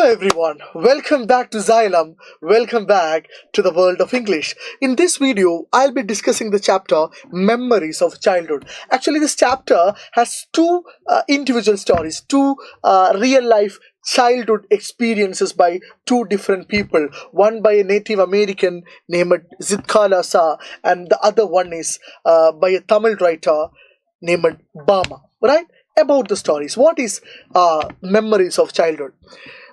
everyone, welcome back to Xylem, welcome back to the world of English. In this video, I'll be discussing the chapter Memories of Childhood. Actually, this chapter has two individual stories, two real life childhood experiences by two different people. One by a Native American named Xylem Sa, and the other one is by a Tamil writer named Bama, right? About the stories. What is Memories of Childhood?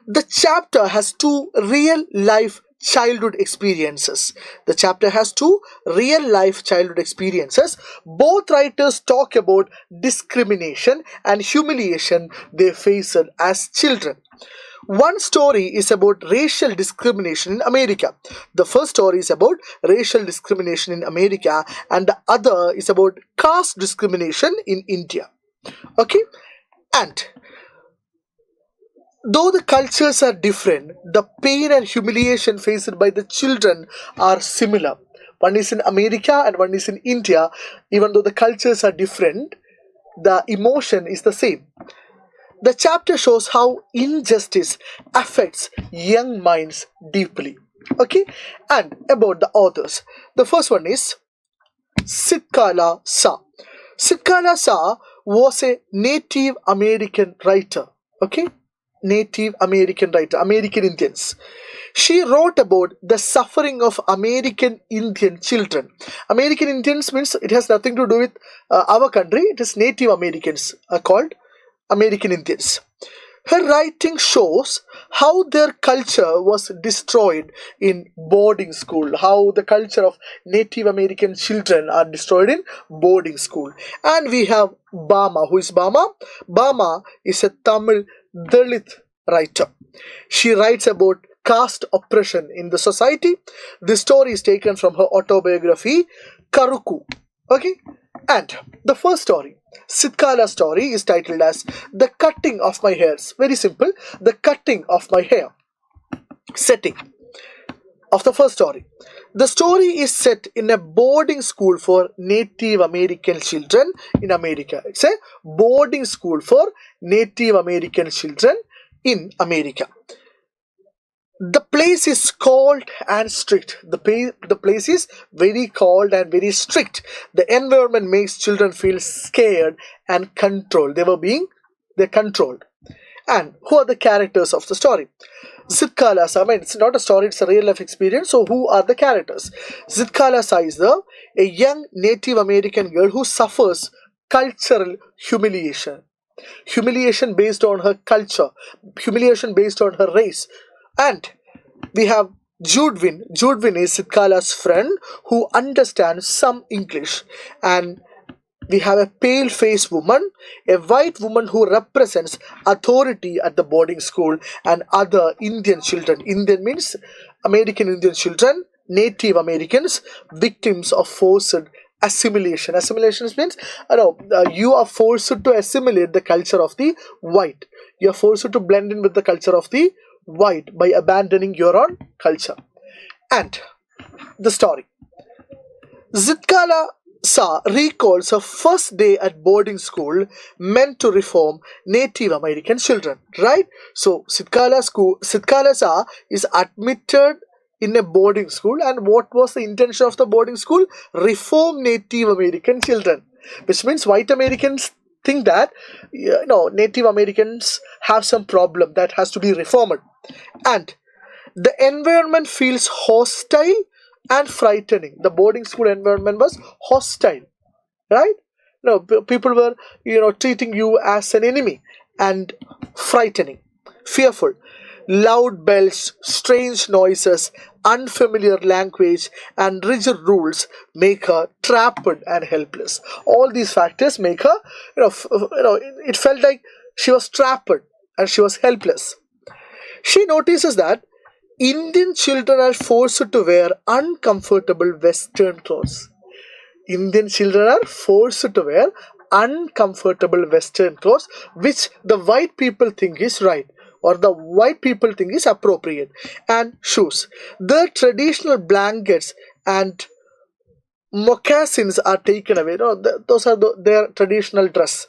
The chapter has two real life childhood experiences. The chapter has two real life childhood experiences. Both writers talk about discrimination and humiliation they faced as children. One story is about racial discrimination in America. The first story is about racial discrimination in America, and the other is about caste discrimination in India. Okay? And though the cultures are different, the pain and humiliation faced by the children are similar. One is in America and one is in India. Even though the cultures are different, the emotion is the same. The chapter shows how injustice affects young minds deeply. Okay? And about the authors. The first one is Xylem Sa. Xylem Sa was a Native American writer. Okay? Native American writer, American Indians. She wrote about the suffering of American Indian children. American Indians means it has nothing to do with our country. It is Native Americans called American Indians. Her writing shows how their culture was destroyed in boarding school, how the culture of Native American children are destroyed in boarding school. And we have Bama. Who is Bama? Bama is a Tamil Dalit writer. She writes about caste oppression in the society. This story is taken from her autobiography, Karuku. Okay? And the first story, Sitkala's story, is titled as The Cutting of My Hairs. Very simple. The Cutting of My Hair. Setting of the first story. The story is set in a boarding school for Native American children in America. It's a boarding school for Native American children in America. The place is cold and strict. The place is very cold and very strict. The environment makes children feel scared and controlled. They're controlled. And who are the characters of the story? Xylem Sa, I mean, it's not a story, it's a real life experience. So who are the characters? Xylem Sa is a young Native American girl who suffers cultural humiliation. Humiliation based on her culture. Humiliation based on her race. And we have Judwin. Judwin is Sitkala's friend who understands some English. And we have a pale-faced woman, a white woman who represents authority at the boarding school, and other Indian children. Indian means American Indian children, Native Americans, victims of forced assimilation. Assimilation means you are forced to assimilate the culture of the white. You are forced to blend in with the culture of the white by abandoning your own culture. And the story. Xylem Sa recalls her first day at boarding school meant to reform Native American children, right? So Xylem Sa is admitted in a boarding school, and what was the intention of the boarding school? Reform Native American children, which means white Americans think that Native Americans have some problem that has to be reformed. And the environment feels hostile and frightening. The boarding school environment was hostile, right? People were treating you as an enemy, and frightening, fearful. Loud bells, strange noises, unfamiliar language, and rigid rules make her trapped and helpless. All these factors make her, it felt like she was trapped and she was helpless. She notices that Indian children are forced to wear uncomfortable Western clothes. Indian children are forced to wear uncomfortable Western clothes, which the white people think is right, or the white people think is appropriate. And shoes. Their traditional blankets and moccasins are taken away. Those are their traditional dress.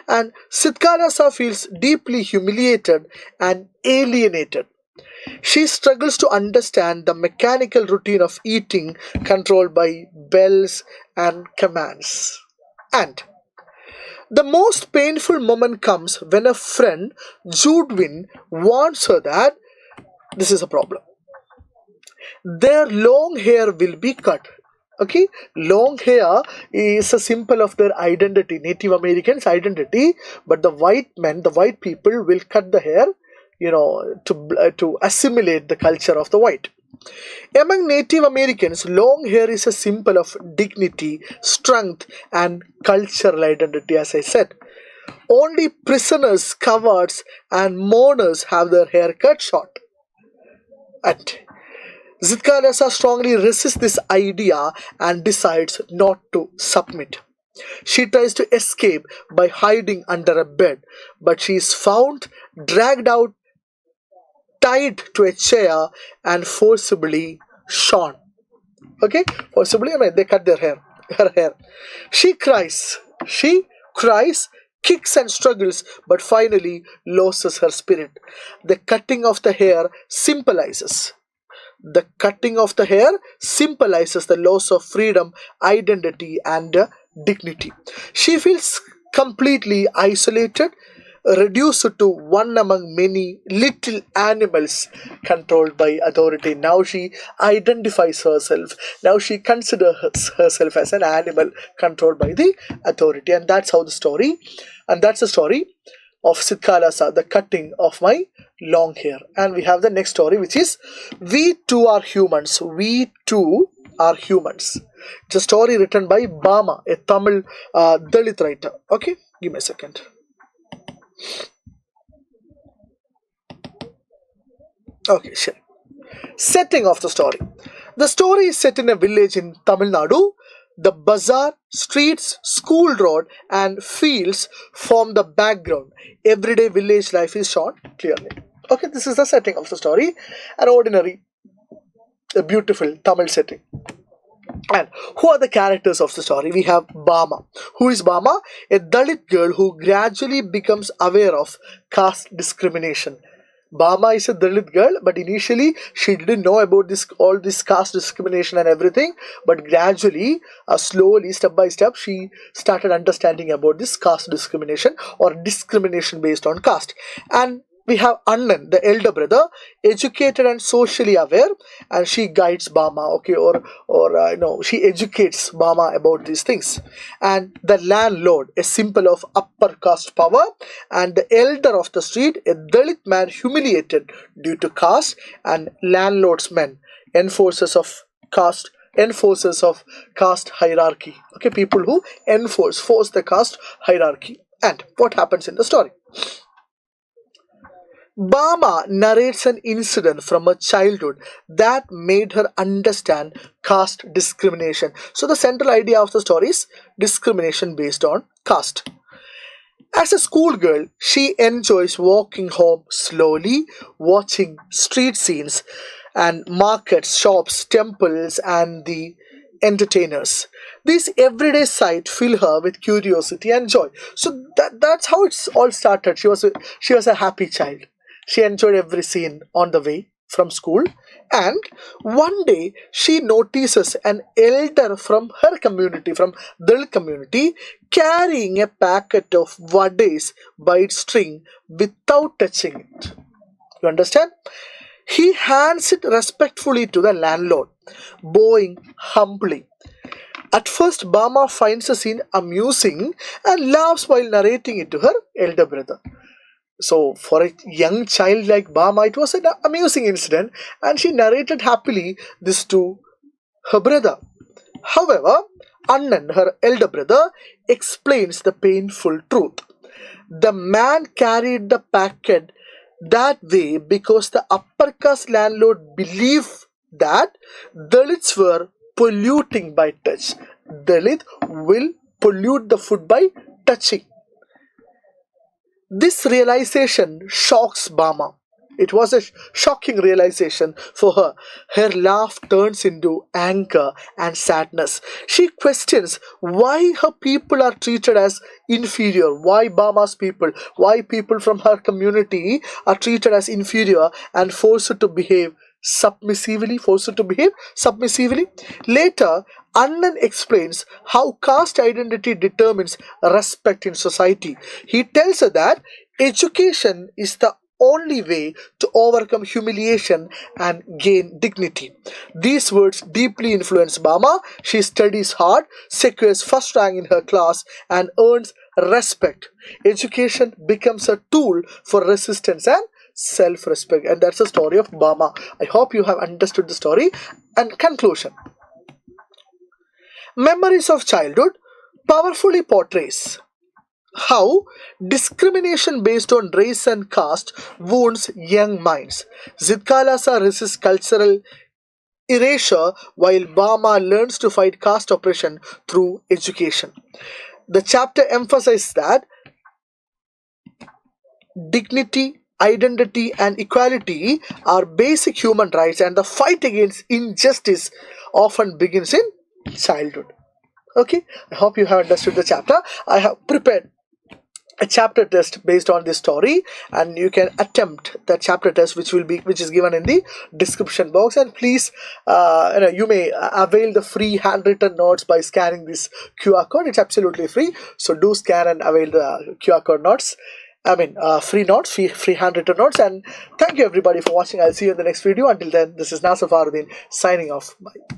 And Sitkalasa feels deeply humiliated and alienated. She struggles to understand the mechanical routine of eating controlled by bells and commands. And the most painful moment comes when a friend, Judwin, warns her that this is a problem. Their long hair will be cut. Okay, long hair is a symbol of their identity, Native Americans' identity. But the white men, the white people, will cut the hair, to assimilate the culture of the white. Among Native Americans, long hair is a symbol of dignity, strength, and cultural identity. As I said, only prisoners, cowards, and mourners have their hair cut short. And Zitkalasa strongly resists this idea and decides not to submit. She tries to escape by hiding under a bed, but she is found, dragged out, tied to a chair, and forcibly shorn. Okay, forcibly, they cut her hair. She cries, kicks and struggles, but finally loses her spirit. The cutting of the hair symbolizes the loss of freedom, identity, and dignity. She feels completely isolated, reduced to one among many little animals controlled by authority. Now she identifies herself. Now she considers herself as an animal controlled by the authority. And that's the story of Sitkalasa, the cutting of my long hair. And we have the next story, which is We Too Are Humans. We Too Are Humans. It's a story written by Bama, a Tamil Dalit writer. Okay, give me a second. Okay, sure. Setting of the story. The story is set in a village in Tamil Nadu. The bazaar, streets, school road, and fields form the background. Everyday village life is shown clearly. Okay, this is the setting of the story. An ordinary, a beautiful Tamil setting. And who are the characters of the story? We have Bama. Who is Bama? A Dalit girl who gradually becomes aware of caste discrimination. Bama is a Dalit girl, but initially she didn't know about all this caste discrimination and everything. But gradually, slowly, step by step, she started understanding about this caste discrimination or discrimination based on caste. And we have Annan, the elder brother, educated and socially aware, and she guides Bama, okay, she educates Bama about these things. And the landlord, a symbol of upper caste power, and the elder of the street, a Dalit man humiliated due to caste, and landlord's men, enforcers of caste hierarchy. Okay, people who force the caste hierarchy. And what happens in the story? Bama narrates an incident from her childhood that made her understand caste discrimination. So the central idea of the story is discrimination based on caste. As a schoolgirl, she enjoys walking home slowly, watching street scenes and markets, shops, temples, and the entertainers. These everyday sights fill her with curiosity and joy. So that's how it's all started. She was a happy child. She enjoyed every scene on the way from school, and one day she notices an elder from her community, from the community, carrying a packet of vades by its string without touching it. You understand? He hands it respectfully to the landlord, bowing humbly. At first, Bama finds the scene amusing and laughs while narrating it to her elder brother. So for a young child like Bama, it was an amusing incident, and she narrated happily this to her brother. However, Annan, her elder brother, explains the painful truth. The man carried the packet that way because the upper caste landlord believed that Dalits were polluting by touch. Dalit will pollute the food by touching. This realization shocks Bama. It was a shocking realization for her. Her laugh turns into anger and sadness. She questions why her people are treated as inferior, why Bama's people, why people from her community are treated as inferior and forced to behave submissively. Later, Annan explains how caste identity determines respect in society. He tells her that education is the only way to overcome humiliation and gain dignity. These words deeply influence Bama. She studies hard, secures first rank in her class, and earns respect. Education becomes a tool for resistance and self-respect. And that's the story of Bama. I hope you have understood the story. And conclusion. Memories of Childhood powerfully portrays how discrimination based on race and caste wounds young minds. Zidkalasa resists cultural erasure while Bama learns to fight caste oppression through education. The chapter emphasizes that dignity, identity, and equality are basic human rights, and the fight against injustice often begins in childhood. Okay, I hope you have understood the chapter. I have prepared a chapter test based on this story, and you can attempt that chapter test, which is given in the description box. And please, you may avail the free handwritten notes by scanning this QR code. It's absolutely free, so do scan and avail the QR code notes. Free notes, free handwritten notes. And thank you everybody for watching. I'll see you in the next video. Until then, this is Nasir Faruddin signing off. Bye.